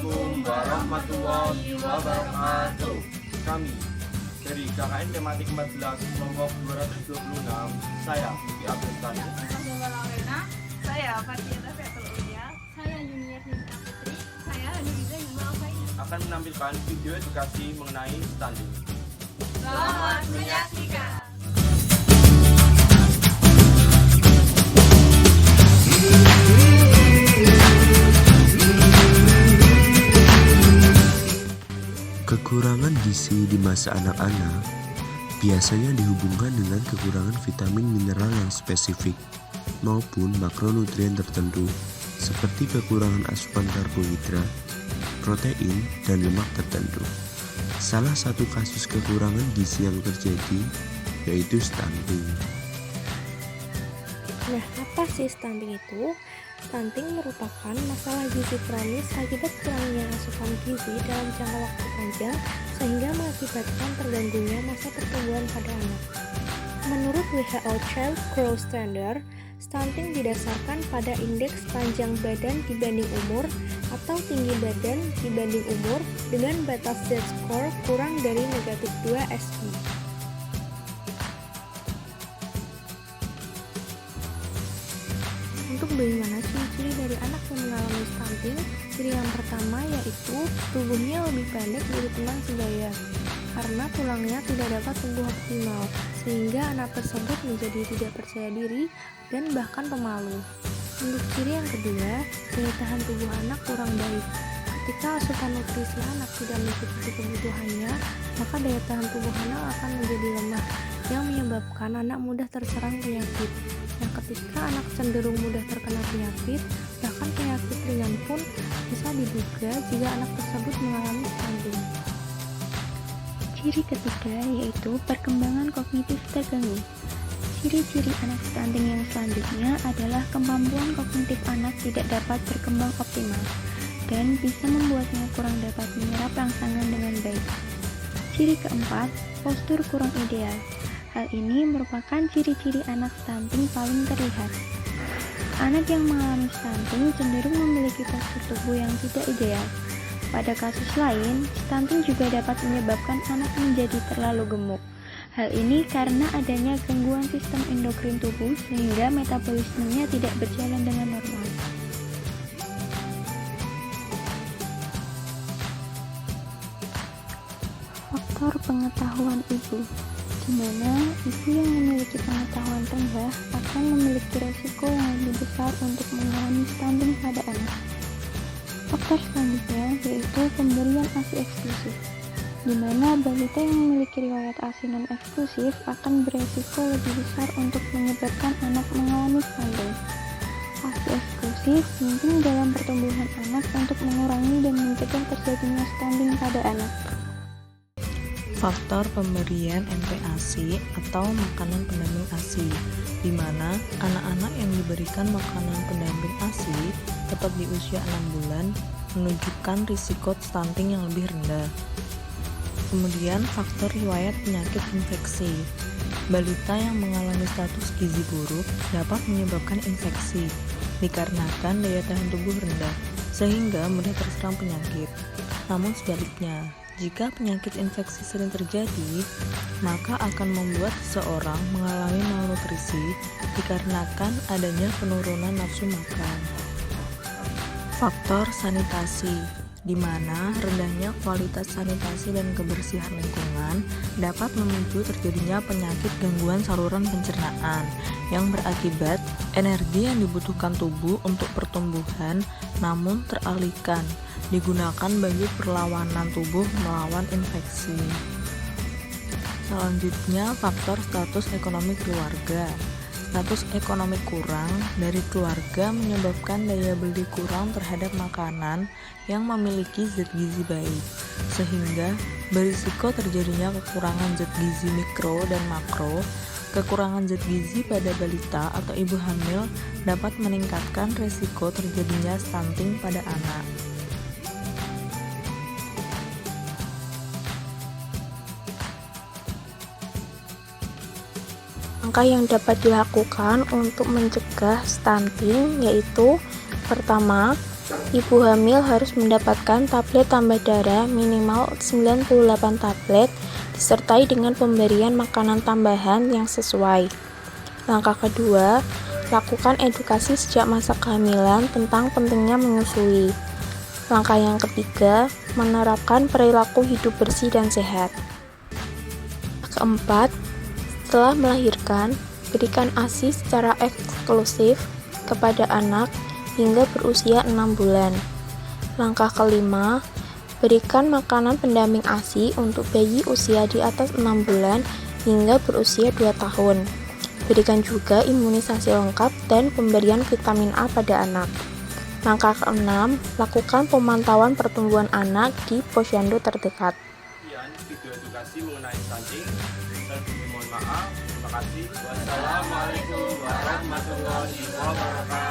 Assalamualaikum warahmatullahi wabarakatuh. Kami dari KKN tematik 14 kelompok 226, saya Vicky Abdul Karim, Saya Fatia Fatul Ulia. Saya Junior Nisa Putri. Saya Nurida Yuma Alfaida. akan menampilkan video edukasi mengenai stunting. Selamat menyaksikan. Kekurangan gizi di masa anak-anak biasanya dihubungkan dengan kekurangan vitamin mineral yang spesifik maupun makronutrien tertentu seperti kekurangan asupan karbohidrat, protein, dan lemak tertentu. Salah satu kasus kekurangan gizi yang terjadi yaitu stunting. Nah, apa sih stunting itu? Stunting merupakan masalah gizi kronis akibat kurangnya asupan gizi dalam jangka waktu panjang sehingga mengakibatkan terganggunya masa pertumbuhan pada anak. Menurut WHO Child Growth Standard, stunting didasarkan pada indeks panjang badan dibanding umur atau tinggi badan dibanding umur dengan batas Z-score kurang dari -2 SI. Untuk bagaimana ciri-ciri dari anak yang mengalami stunting? Ciri yang pertama yaitu tubuhnya lebih pendek dari teman sebaya karena tulangnya tidak dapat tumbuh optimal sehingga anak tersebut menjadi tidak percaya diri dan bahkan pemalu. Untuk ciri yang kedua, daya tahan tubuh anak kurang baik. Ketika asupan nutrisi anak tidak mencukupi kebutuhannya, maka daya tahan tubuh anak akan menjadi lemah yang menyebabkan anak mudah terserang penyakit. Yang ketika anak cenderung mudah terkena penyakit, bahkan penyakit ringan pun bisa diduga jika anak tersebut mengalami stunting. Ciri ketiga yaitu perkembangan kognitif terganggu. Ciri-ciri anak stunting yang selanjutnya adalah kemampuan kognitif anak tidak dapat berkembang optimal dan bisa membuatnya kurang dapat menyerap rangsangan dengan baik. Ciri keempat, postur kurang ideal. Hal ini merupakan ciri-ciri anak stunting paling terlihat. Anak yang mengalami stunting cenderung memiliki postur tubuh yang tidak ideal. Pada kasus lain, stunting juga dapat menyebabkan anak menjadi terlalu gemuk. Hal ini karena adanya gangguan sistem endokrin tubuh sehingga metabolismenya tidak berjalan dengan normal. Faktor pengetahuan ibu, di mana ibu yang memiliki pengetahuan rendah akan memiliki resiko yang lebih besar untuk mengalami stunting pada anak. Faktor selanjutnya yaitu pemberian ASI eksklusif, di mana balita yang memiliki riwayat ASI non eksklusif akan beresiko lebih besar untuk menyebabkan anak mengalami stunting. ASI eksklusif penting dalam pertumbuhan anak untuk mengurangi dan mencegah terjadinya stunting pada anak. Faktor pemberian MPASI atau makanan pendamping ASI, di mana anak-anak yang diberikan makanan pendamping ASI tepat di usia 6 bulan menunjukkan risiko stunting yang lebih rendah. Kemudian faktor riwayat penyakit infeksi. Balita yang mengalami status gizi buruk dapat menyebabkan infeksi dikarenakan daya tahan tubuh rendah sehingga mudah terserang penyakit. Namun sebaliknya, jika penyakit infeksi sering terjadi, maka akan membuat seseorang mengalami malnutrisi dikarenakan adanya penurunan nafsu makan. Faktor sanitasi, di mana rendahnya kualitas sanitasi dan kebersihan lingkungan dapat memicu terjadinya penyakit gangguan saluran pencernaan yang berakibat energi yang dibutuhkan tubuh untuk pertumbuhan namun teralihkan digunakan bagi perlawanan tubuh melawan infeksi. Selanjutnya, faktor status ekonomi keluarga. Status ekonomi kurang dari keluarga menyebabkan daya beli kurang terhadap makanan yang memiliki zat gizi baik, sehingga berisiko terjadinya kekurangan zat gizi mikro dan makro. Kekurangan zat gizi pada balita atau ibu hamil dapat meningkatkan risiko terjadinya stunting pada anak. Langkah yang dapat dilakukan untuk mencegah stunting yaitu pertama, Ibu hamil harus mendapatkan tablet tambah darah minimal 98 tablet disertai dengan pemberian makanan tambahan yang sesuai. Langkah kedua, lakukan edukasi sejak masa kehamilan tentang pentingnya menyusui. Langkah yang ketiga, menerapkan perilaku hidup bersih dan sehat. Keempat, setelah melahirkan, berikan ASI secara eksklusif kepada anak hingga berusia 6 bulan. Langkah kelima, berikan makanan pendamping ASI untuk bayi usia di atas 6 bulan hingga berusia 2 tahun. Berikan juga imunisasi lengkap dan pemberian vitamin A pada anak. Langkah keenam, lakukan pemantauan pertumbuhan anak di posyandu terdekat. Sekian video edukasi mengenai stunting. Saya mohon maaf. Terima kasih. Wassalamualaikum warahmatullahi wabarakatuh.